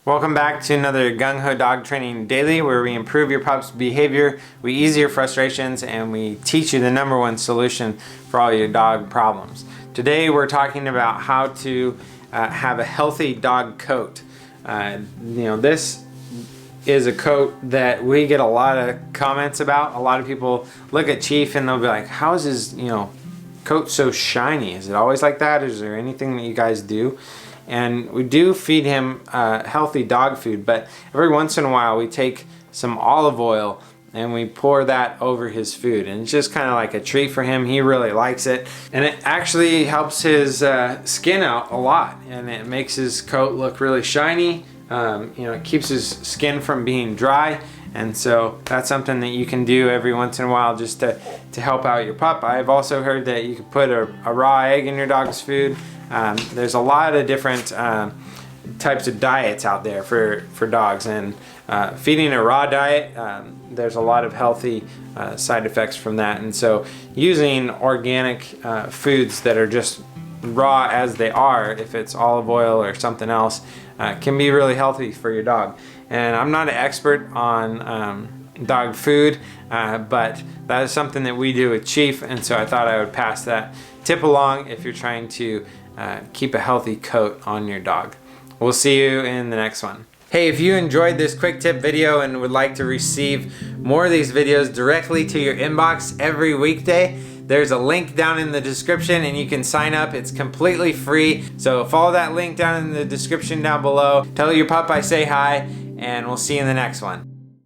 Welcome back to another Gungho Dog Training Daily, where we improve your pup's behavior, we ease your frustrations, and we teach you the #1 solution for all your dog problems. Today we're talking about how to have a healthy dog coat. This is a coat that we get a lot of comments about. A lot of people look at Chief and they'll be like, how is his coat so shiny? Is it always like that? Is there anything that you guys do? And we do feed him healthy dog food, but every once in a while we take some olive oil and we pour that over his food, and it's just kind of like a treat for him. He really likes it, and it actually helps his skin out a lot, and it makes his coat look really shiny. It keeps his skin from being dry, and so that's something that you can do every once in a while just to help out your pup. I've also heard that you could put a raw egg in your dog's food. There's a lot of different types of diets out there for dogs, and feeding a raw diet, there's a lot of healthy side effects from that. And so using organic foods that are just raw as they are, if it's olive oil or something else, can be really healthy for your dog. And I'm not an expert on dog food, but that is something that we do with Chief, and so I thought I would pass that tip along if you're trying to keep a healthy coat on your dog. We'll see you in the next one. Hey, if you enjoyed this quick tip video and would like to receive more of these videos directly to your inbox every weekday, there's a link down in the description and you can sign up. It's completely free. So follow that link down in the description down below. Tell your pup I say hi, and we'll see you in the next one.